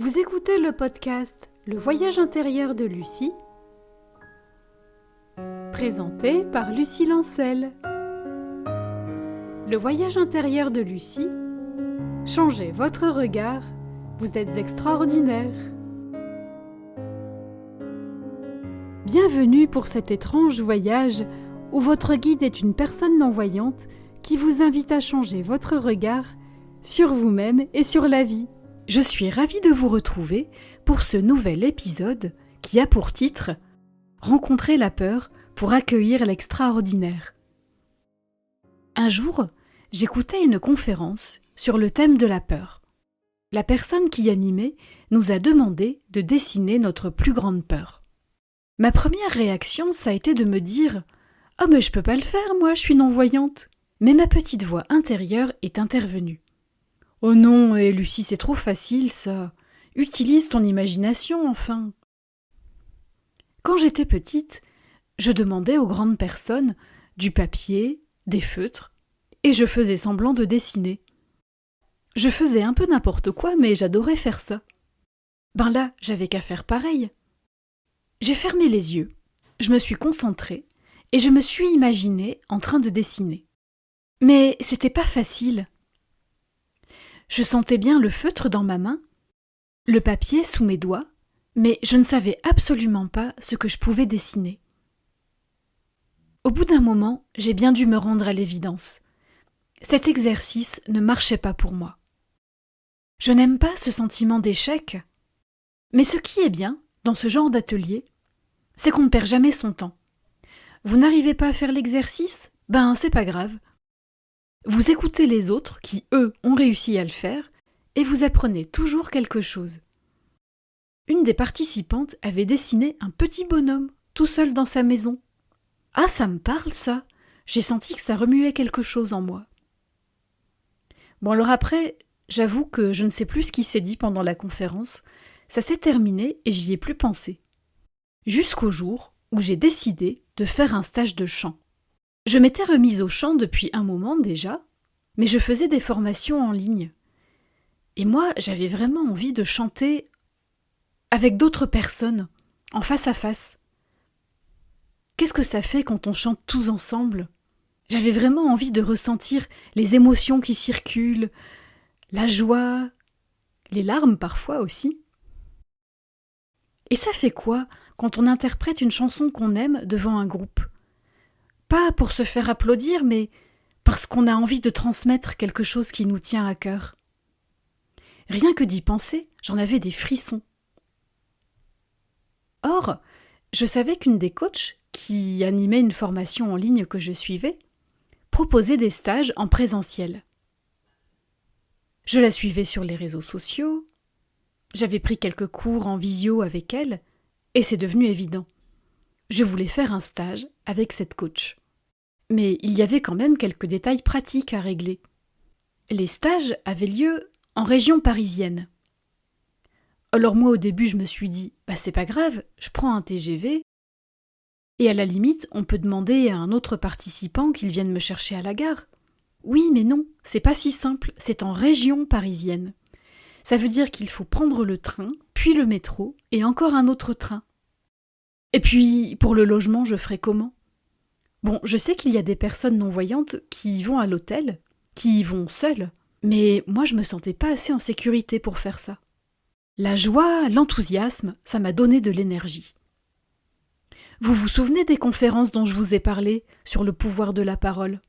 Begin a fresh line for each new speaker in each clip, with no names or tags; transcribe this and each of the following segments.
Vous écoutez le podcast Le voyage intérieur de Lucie, présenté par Lucie Lancel. Le voyage intérieur de Lucie, changez votre regard, vous êtes extraordinaire. Bienvenue pour cet étrange voyage où votre guide est une personne non-voyante qui vous invite à changer votre regard sur vous-même et sur la vie. Je suis ravie de vous retrouver pour ce nouvel épisode qui a pour titre « Rencontrer la peur pour accueillir l'extraordinaire ». Un jour, j'écoutais une conférence sur le thème de la peur. La personne qui animait nous a demandé de dessiner notre plus grande peur. Ma première réaction, ça a été de me dire « Oh mais je peux pas le faire, moi, je suis non-voyante ». Mais ma petite voix intérieure est intervenue. « Oh non, Lucie, c'est trop facile, ça. Utilise ton imagination, enfin. » Quand j'étais petite, je demandais aux grandes personnes du papier, des feutres, et je faisais semblant de dessiner. Je faisais un peu n'importe quoi, mais j'adorais faire ça. Ben là, j'avais qu'à faire pareil. J'ai fermé les yeux, je me suis concentrée, et je me suis imaginée en train de dessiner. Mais c'était pas facile. Je sentais bien le feutre dans ma main, le papier sous mes doigts, mais je ne savais absolument pas ce que je pouvais dessiner. Au bout d'un moment, j'ai bien dû me rendre à l'évidence. Cet exercice ne marchait pas pour moi. Je n'aime pas ce sentiment d'échec, mais ce qui est bien dans ce genre d'atelier, c'est qu'on ne perd jamais son temps. Vous n'arrivez pas à faire l'exercice ? Ben, c'est pas grave. Vous écoutez les autres qui, eux, ont réussi à le faire et vous apprenez toujours quelque chose. Une des participantes avait dessiné un petit bonhomme, tout seul dans sa maison. Ah, ça me parle, ça. J'ai senti que ça remuait quelque chose en moi. Bon, alors après, j'avoue que je ne sais plus ce qui s'est dit pendant la conférence. Ça s'est terminé et j'y ai plus pensé. Jusqu'au jour où j'ai décidé de faire un stage de chant. Je m'étais remise au chant depuis un moment déjà, mais je faisais des formations en ligne. Et moi, j'avais vraiment envie de chanter avec d'autres personnes, en face à face. Qu'est-ce que ça fait quand on chante tous ensemble ? J'avais vraiment envie de ressentir les émotions qui circulent, la joie, les larmes parfois aussi. Et ça fait quoi quand on interprète une chanson qu'on aime devant un groupe ? Pas pour se faire applaudir, mais parce qu'on a envie de transmettre quelque chose qui nous tient à cœur. Rien que d'y penser, j'en avais des frissons. Or, je savais qu'une des coachs, qui animait une formation en ligne que je suivais, proposait des stages en présentiel. Je la suivais sur les réseaux sociaux, j'avais pris quelques cours en visio avec elle, et c'est devenu évident. Je voulais faire un stage avec cette coach. Mais il y avait quand même quelques détails pratiques à régler. Les stages avaient lieu en région parisienne. Alors moi au début je me suis dit « c'est pas grave, je prends un TGV et à la limite on peut demander à un autre participant qu'il vienne me chercher à la gare. » Oui mais non, c'est pas si simple, c'est en région parisienne. Ça veut dire qu'il faut prendre le train, puis le métro et encore un autre train. Et puis pour le logement je ferai comment ? Bon, je sais qu'il y a des personnes non-voyantes qui y vont à l'hôtel, qui y vont seules, mais moi je me sentais pas assez en sécurité pour faire ça. La joie, l'enthousiasme, ça m'a donné de l'énergie. Vous vous souvenez des conférences dont je vous ai parlé sur le pouvoir de la parole ?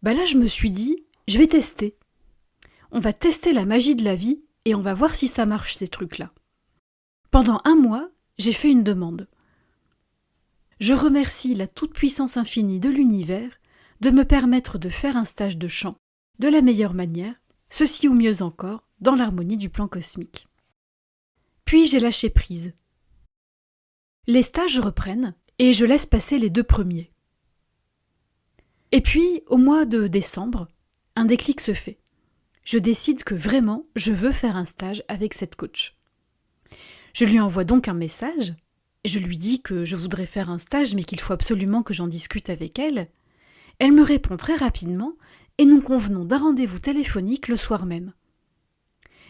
Là je me suis dit, je vais tester. On va tester la magie de la vie et on va voir si ça marche ces trucs-là. Pendant 1 mois, j'ai fait une demande. Je remercie la toute-puissance infinie de l'univers de me permettre de faire un stage de chant de la meilleure manière, ceci ou mieux encore, dans l'harmonie du plan cosmique. Puis j'ai lâché prise. Les stages reprennent et je laisse passer les 2 premiers. Et puis, au mois de décembre, un déclic se fait. Je décide que vraiment, je veux faire un stage avec cette coach. Je lui envoie donc un message. Je lui dis que je voudrais faire un stage, mais qu'il faut absolument que j'en discute avec elle. Elle me répond très rapidement et nous convenons d'un rendez-vous téléphonique le soir même.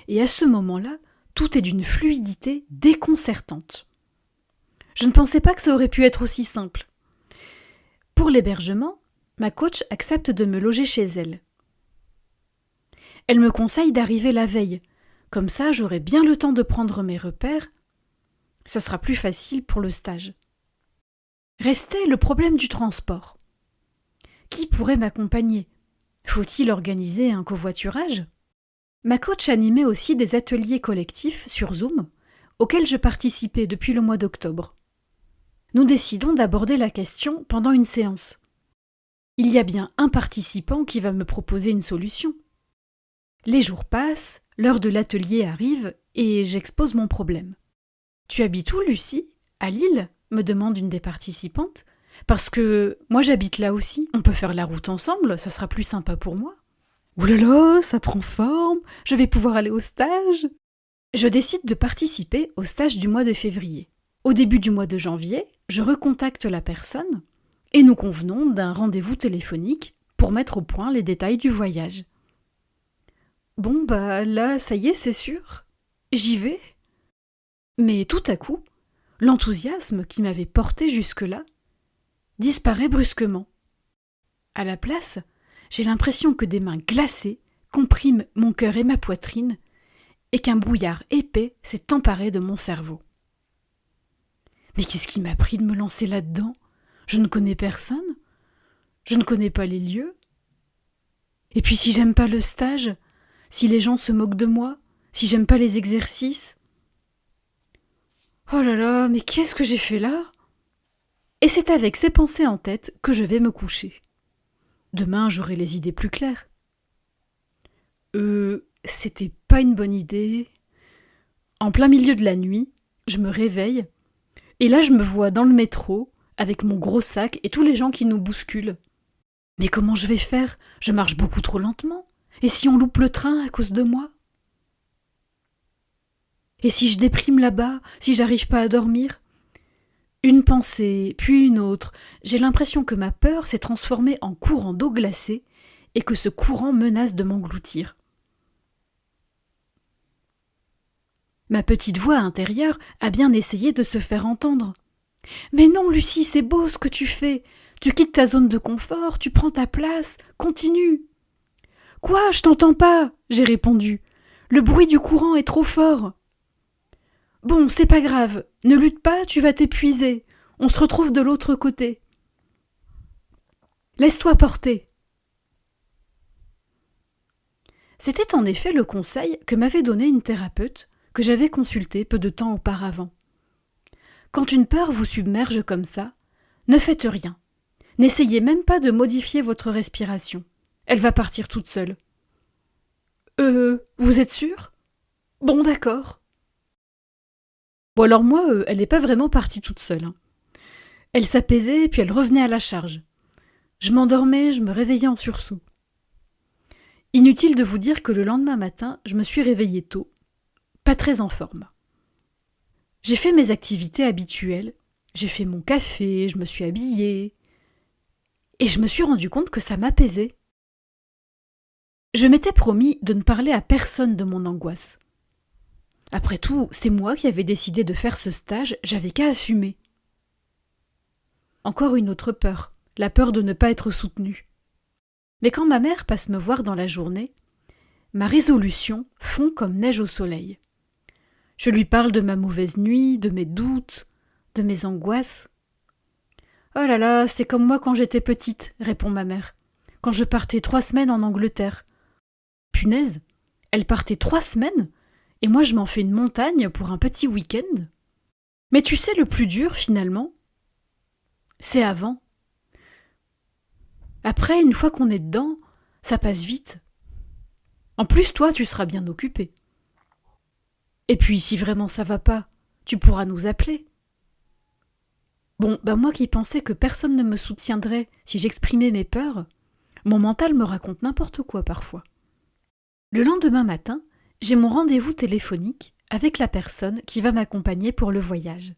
Et à ce moment-là, tout est d'une fluidité déconcertante. Je ne pensais pas que ça aurait pu être aussi simple. Pour l'hébergement, ma coach accepte de me loger chez elle. Elle me conseille d'arriver la veille, comme ça j'aurai bien le temps de prendre mes repères. Ce sera plus facile pour le stage. Restait le problème du transport. Qui pourrait m'accompagner ? Faut-il organiser un covoiturage ? Ma coach animait aussi des ateliers collectifs sur Zoom, auxquels je participais depuis le mois d'octobre. Nous décidons d'aborder la question pendant une séance. Il y a bien un participant qui va me proposer une solution. Les jours passent, l'heure de l'atelier arrive et j'expose mon problème. « Tu habites où, Lucie ? À Lille ?» me demande une des participantes. « Parce que moi j'habite là aussi, on peut faire la route ensemble, ça sera plus sympa pour moi. » « Ouh là là, ça prend forme, je vais pouvoir aller au stage !» Je décide de participer au stage du mois de février. Au début du mois de janvier, je recontacte la personne et nous convenons d'un rendez-vous téléphonique pour mettre au point les détails du voyage. Bon bah là, ça y est, c'est sûr, j'y vais. Mais tout à coup, l'enthousiasme qui m'avait porté jusque-là disparaît brusquement. À la place, j'ai l'impression que des mains glacées compriment mon cœur et ma poitrine et qu'un brouillard épais s'est emparé de mon cerveau. Mais qu'est-ce qui m'a pris de me lancer là-dedans ? Je ne connais personne, je ne connais pas les lieux. Et puis si j'aime pas le stage, si les gens se moquent de moi, si j'aime pas les exercices. Oh là là, mais qu'est-ce que j'ai fait là ? Et c'est avec ces pensées en tête que je vais me coucher. Demain, j'aurai les idées plus claires. C'était pas une bonne idée. En plein milieu de la nuit, je me réveille, et là je me vois dans le métro, avec mon gros sac et tous les gens qui nous bousculent. Mais comment je vais faire ? Je marche beaucoup trop lentement. Et si on loupe le train à cause de moi ? Et si je déprime là-bas, si j'arrive pas à dormir ? Une pensée, puis une autre. J'ai l'impression que ma peur s'est transformée en courant d'eau glacée et que ce courant menace de m'engloutir. Ma petite voix intérieure a bien essayé de se faire entendre. « Mais non, Lucie, c'est beau ce que tu fais. Tu quittes ta zone de confort, tu prends ta place, continue. »« Quoi, je t'entends pas ?» j'ai répondu. « Le bruit du courant est trop fort. » « Bon, c'est pas grave, ne lutte pas, tu vas t'épuiser. On se retrouve de l'autre côté. »« Laisse-toi porter. » C'était en effet le conseil que m'avait donné une thérapeute que j'avais consultée peu de temps auparavant. Quand une peur vous submerge comme ça, ne faites rien. N'essayez même pas de modifier votre respiration. Elle va partir toute seule. Vous êtes sûr ? Bon, d'accord. Bon alors moi, elle n'est pas vraiment partie toute seule. Elle s'apaisait, puis elle revenait à la charge. Je m'endormais, je me réveillais en sursaut. Inutile de vous dire que le lendemain matin, je me suis réveillée tôt, pas très en forme. J'ai fait mes activités habituelles, j'ai fait mon café, je me suis habillée, et je me suis rendu compte que ça m'apaisait. Je m'étais promis de ne parler à personne de mon angoisse. Après tout, c'est moi qui avais décidé de faire ce stage, j'avais qu'à assumer. Encore une autre peur, la peur de ne pas être soutenue. Mais quand ma mère passe me voir dans la journée, ma résolution fond comme neige au soleil. Je lui parle de ma mauvaise nuit, de mes doutes, de mes angoisses. « Oh là là, c'est comme moi quand j'étais petite, » répond ma mère, « quand je partais 3 semaines en Angleterre. » Punaise, elle partait 3 semaines ? Et moi je m'en fais une montagne pour un petit week-end. Mais tu sais le plus dur finalement ? C'est avant. Après, une fois qu'on est dedans, ça passe vite. En plus, toi, tu seras bien occupé. Et puis, si vraiment ça va pas, tu pourras nous appeler. Bon, moi qui pensais que personne ne me soutiendrait si j'exprimais mes peurs, mon mental me raconte n'importe quoi parfois. Le lendemain matin, j'ai mon rendez-vous téléphonique avec la personne qui va m'accompagner pour le voyage.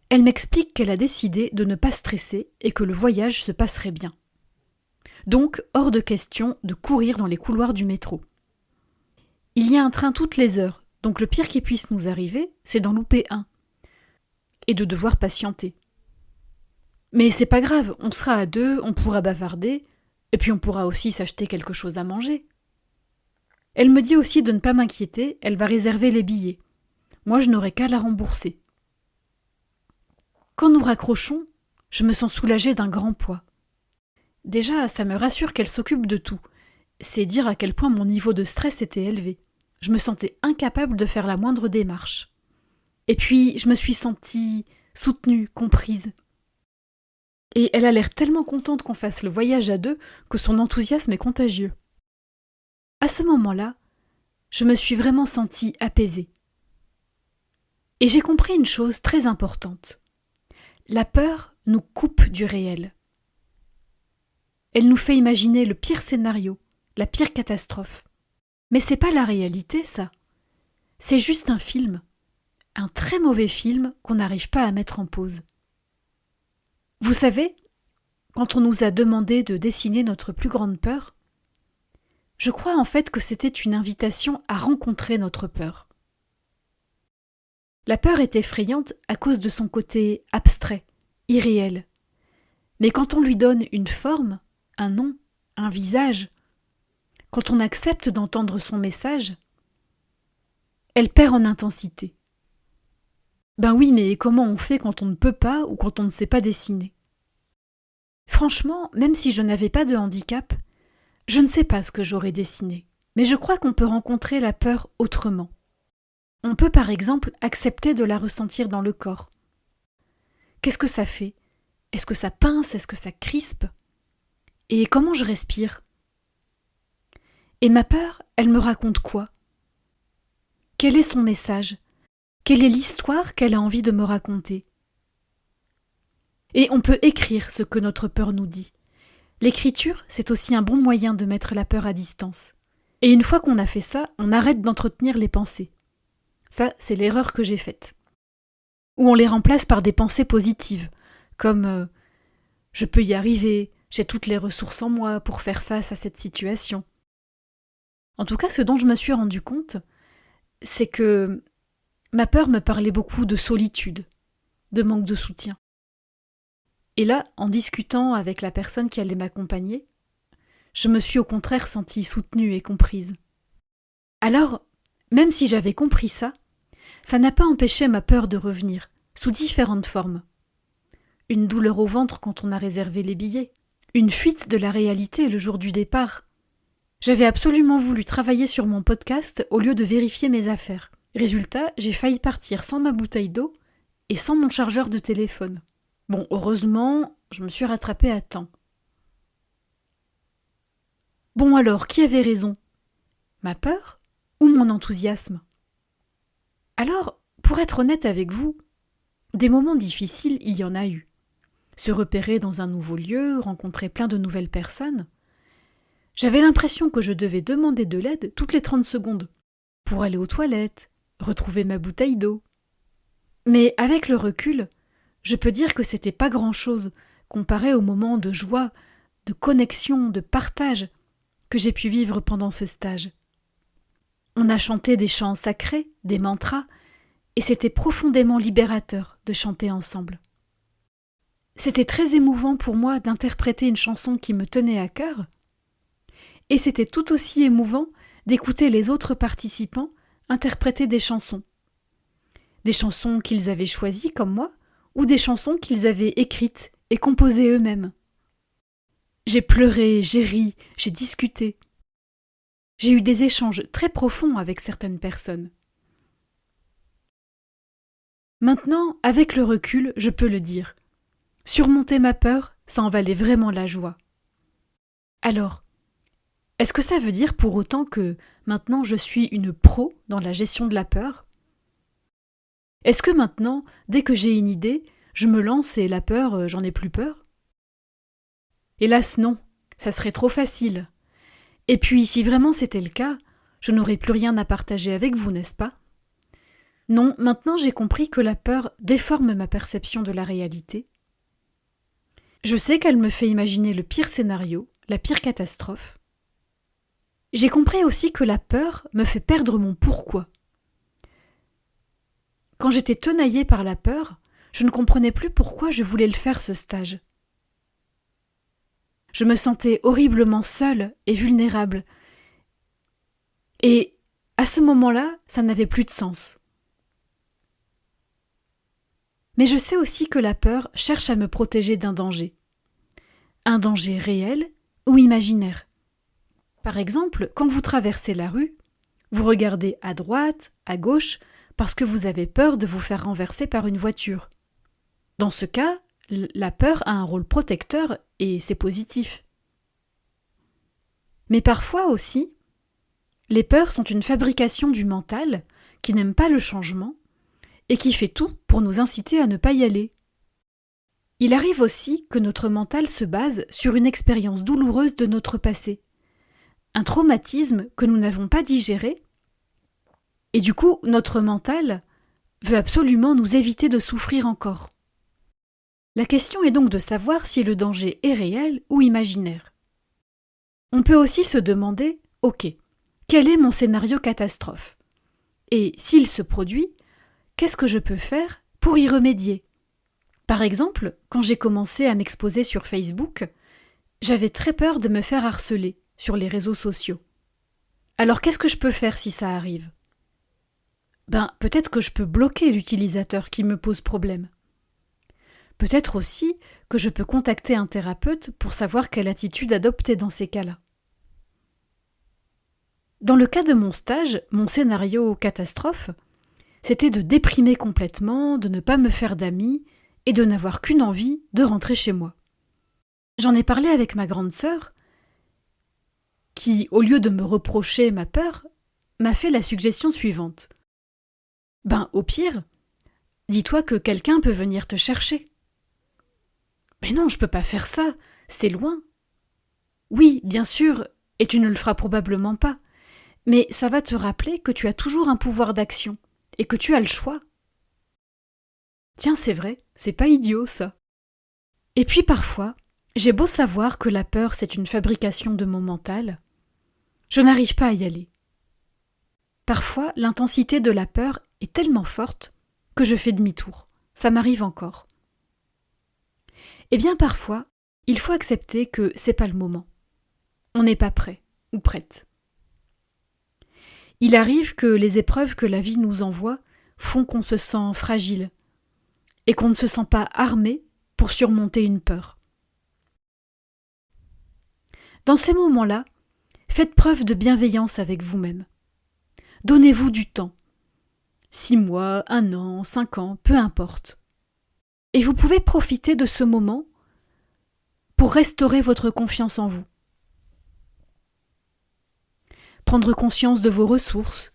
Elle m'explique qu'elle a décidé de ne pas stresser et que le voyage se passerait bien. Donc, hors de question de courir dans les couloirs du métro. Il Il y a un train toutes les heures, donc le pire qui puisse nous arriver, c'est d'en louper un. Et de devoir patienter. Mais c'est pas grave, on sera à 2, on pourra bavarder, et puis on pourra aussi s'acheter quelque chose à manger. Elle me dit aussi de ne pas m'inquiéter, elle va réserver les billets. Moi, je n'aurai qu'à la rembourser. Quand nous raccrochons, je me sens soulagée d'un grand poids. Déjà, ça me rassure qu'elle s'occupe de tout. C'est dire à quel point mon niveau de stress était élevé. Je me sentais incapable de faire la moindre démarche. Et puis, je me suis sentie soutenue, comprise. Et elle a l'air tellement contente qu'on fasse le voyage à 2 que son enthousiasme est contagieux. À ce moment-là, je me suis vraiment sentie apaisée. Et j'ai compris une chose très importante. La peur nous coupe du réel. Elle nous fait imaginer le pire scénario, la pire catastrophe. Mais c'est pas la réalité, ça. C'est juste un film. Un très mauvais film qu'on n'arrive pas à mettre en pause. Vous savez, quand on nous a demandé de dessiner notre plus grande peur, je crois en fait que c'était une invitation à rencontrer notre peur. La peur est effrayante à cause de son côté abstrait, irréel. Mais quand on lui donne une forme, un nom, un visage, quand on accepte d'entendre son message, elle perd en intensité. Ben oui, mais comment on fait quand on ne peut pas ou quand on ne sait pas dessiner ? Franchement, même si je n'avais pas de handicap, je ne sais pas ce que j'aurais dessiné. Mais je crois qu'on peut rencontrer la peur autrement. On peut par exemple accepter de la ressentir dans le corps. Qu'est-ce que ça fait ? Est-ce que ça pince ? Est-ce que ça crispe ? Et comment je respire ? Et ma peur, elle me raconte quoi ? Quel est son message ? Quelle est l'histoire qu'elle a envie de me raconter ? Et on peut écrire ce que notre peur nous dit. L'écriture, c'est aussi un bon moyen de mettre la peur à distance. Et une fois qu'on a fait ça, on arrête d'entretenir les pensées. Ça, c'est l'erreur que j'ai faite. Ou on les remplace par des pensées positives, comme je peux y arriver, j'ai toutes les ressources en moi pour faire face à cette situation. En tout cas, ce dont je me suis rendu compte, c'est que ma peur me parlait beaucoup de solitude, de manque de soutien. Et là, en discutant avec la personne qui allait m'accompagner, je me suis au contraire sentie soutenue et comprise. Alors, même si j'avais compris ça n'a pas empêché ma peur de revenir, sous différentes formes. Une douleur au ventre quand on a réservé les billets, une fuite de la réalité le jour du départ. J'avais absolument voulu travailler sur mon podcast au lieu de vérifier mes affaires. Résultat, j'ai failli partir sans ma bouteille d'eau et sans mon chargeur de téléphone. Bon, heureusement, je me suis rattrapée à temps. Bon alors, qui avait raison ? Ma peur ou mon enthousiasme ? Alors, pour être honnête avec vous, des moments difficiles, il y en a eu. Se repérer dans un nouveau lieu, rencontrer plein de nouvelles personnes. J'avais l'impression que je devais demander de l'aide toutes les 30 secondes, pour aller aux toilettes, retrouver ma bouteille d'eau. Mais avec le recul, je peux dire que c'était pas grand-chose comparé aux moments de joie, de connexion, de partage que j'ai pu vivre pendant ce stage. On a chanté des chants sacrés, des mantras, et c'était profondément libérateur de chanter ensemble. C'était très émouvant pour moi d'interpréter une chanson qui me tenait à cœur, et c'était tout aussi émouvant d'écouter les autres participants interpréter des chansons qu'ils avaient choisies comme moi, ou des chansons qu'ils avaient écrites et composées eux-mêmes. J'ai pleuré, j'ai ri, j'ai discuté. J'ai eu des échanges très profonds avec certaines personnes. Maintenant, avec le recul, je peux le dire. Surmonter ma peur, ça en valait vraiment la joie. Alors, est-ce que ça veut dire pour autant que maintenant je suis une pro dans la gestion de la peur ? Est-ce que maintenant, dès que j'ai une idée, je me lance et la peur, j'en ai plus peur ? Hélas non, ça serait trop facile. Et puis, si vraiment c'était le cas, je n'aurais plus rien à partager avec vous, n'est-ce pas ? Non, maintenant j'ai compris que la peur déforme ma perception de la réalité. Je sais qu'elle me fait imaginer le pire scénario, la pire catastrophe. J'ai compris aussi que la peur me fait perdre mon pourquoi. Quand j'étais tenaillée par la peur, je ne comprenais plus pourquoi je voulais le faire ce stage. Je me sentais horriblement seule et vulnérable. Et à ce moment-là, ça n'avait plus de sens. Mais je sais aussi que la peur cherche à me protéger d'un danger. Un danger réel ou imaginaire. Par exemple, quand vous traversez la rue, vous regardez à droite, à gauche, parce que vous avez peur de vous faire renverser par une voiture. Dans ce cas, la peur a un rôle protecteur et c'est positif. Mais parfois aussi, les peurs sont une fabrication du mental qui n'aime pas le changement et qui fait tout pour nous inciter à ne pas y aller. Il arrive aussi que notre mental se base sur une expérience douloureuse de notre passé, un traumatisme que nous n'avons pas digéré, et du coup notre mental veut absolument nous éviter de souffrir encore. La question est donc de savoir si le danger est réel ou imaginaire. On peut aussi se demander, ok, quel est mon scénario catastrophe ? Et s'il se produit, qu'est-ce que je peux faire pour y remédier ? Par exemple, quand j'ai commencé à m'exposer sur Facebook, j'avais très peur de me faire harceler sur les réseaux sociaux. Alors qu'est-ce que je peux faire si ça arrive ? Peut-être que je peux bloquer l'utilisateur qui me pose problème. Peut-être aussi que je peux contacter un thérapeute pour savoir quelle attitude adopter dans ces cas-là. Dans le cas de mon stage, mon scénario catastrophe, c'était de déprimer complètement, de ne pas me faire d'amis et de n'avoir qu'une envie de rentrer chez moi. J'en ai parlé avec ma grande sœur, qui, au lieu de me reprocher ma peur, m'a fait la suggestion suivante. Au pire, dis-toi que quelqu'un peut venir te chercher. Mais non, je peux pas faire ça, c'est loin. Oui, bien sûr, et tu ne le feras probablement pas, mais ça va te rappeler que tu as toujours un pouvoir d'action, et que tu as le choix. Tiens, c'est vrai, c'est pas idiot ça. Et puis parfois, j'ai beau savoir que la peur c'est une fabrication de mon mental, je n'arrive pas à y aller. Parfois, l'intensité de la peur est tellement forte que je fais demi-tour. Ça m'arrive encore. Eh bien parfois, il faut accepter que c'est pas le moment. On n'est pas prêt ou prête. Il arrive que les épreuves que la vie nous envoie font qu'on se sent fragile et qu'on ne se sent pas armé pour surmonter une peur. Dans ces moments-là, faites preuve de bienveillance avec vous-même. Donnez-vous du temps. 6 mois, 1 an, 5 ans, peu importe. Et vous pouvez profiter de ce moment pour restaurer votre confiance en vous. Prendre conscience de vos ressources,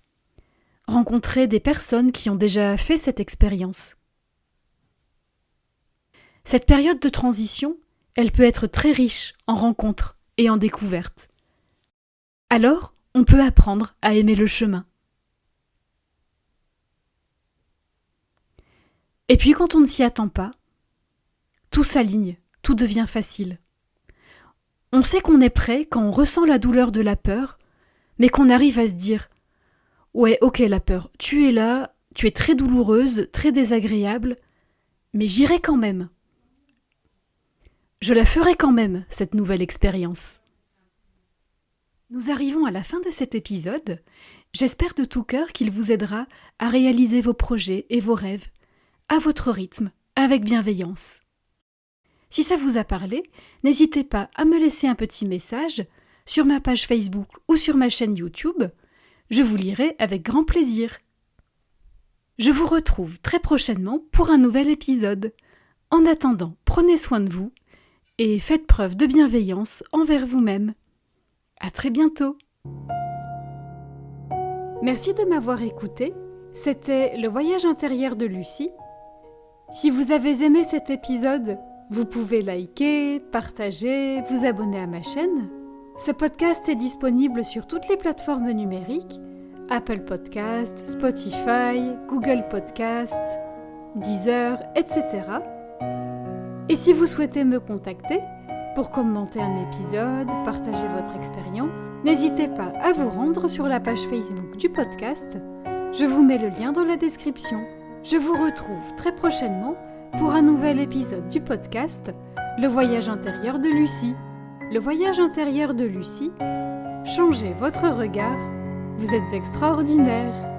rencontrer des personnes qui ont déjà fait cette expérience. Cette période de transition, elle peut être très riche en rencontres et en découvertes. Alors, on peut apprendre à aimer le chemin. Et puis quand on ne s'y attend pas, tout s'aligne, tout devient facile. On sait qu'on est prêt quand on ressent la douleur de la peur, mais qu'on arrive à se dire « Ouais, ok la peur, tu es là, tu es très douloureuse, très désagréable, mais j'irai quand même. Je la ferai quand même, cette nouvelle expérience. » Nous arrivons à la fin de cet épisode. J'espère de tout cœur qu'il vous aidera à réaliser vos projets et vos rêves, à votre rythme, avec bienveillance. Si ça vous a parlé, n'hésitez pas à me laisser un petit message sur ma page Facebook ou sur ma chaîne YouTube. Je vous lirai avec grand plaisir. Je vous retrouve très prochainement pour un nouvel épisode. En attendant, prenez soin de vous et faites preuve de bienveillance envers vous-même. À très bientôt. Merci de m'avoir écouté. C'était le voyage intérieur de Lucie. Si vous avez aimé cet épisode, vous pouvez liker, partager, vous abonner à ma chaîne. Ce podcast est disponible sur toutes les plateformes numériques, Apple Podcasts, Spotify, Google Podcasts, Deezer, etc. Et si vous souhaitez me contacter, Pour commenter un épisode, partager votre expérience, n'hésitez pas à vous rendre sur la page Facebook du podcast. Je vous mets le lien dans la description. Je vous retrouve très prochainement pour un nouvel épisode du podcast Le voyage intérieur de Lucie. Le voyage intérieur de Lucie, changez votre regard, vous êtes extraordinaire.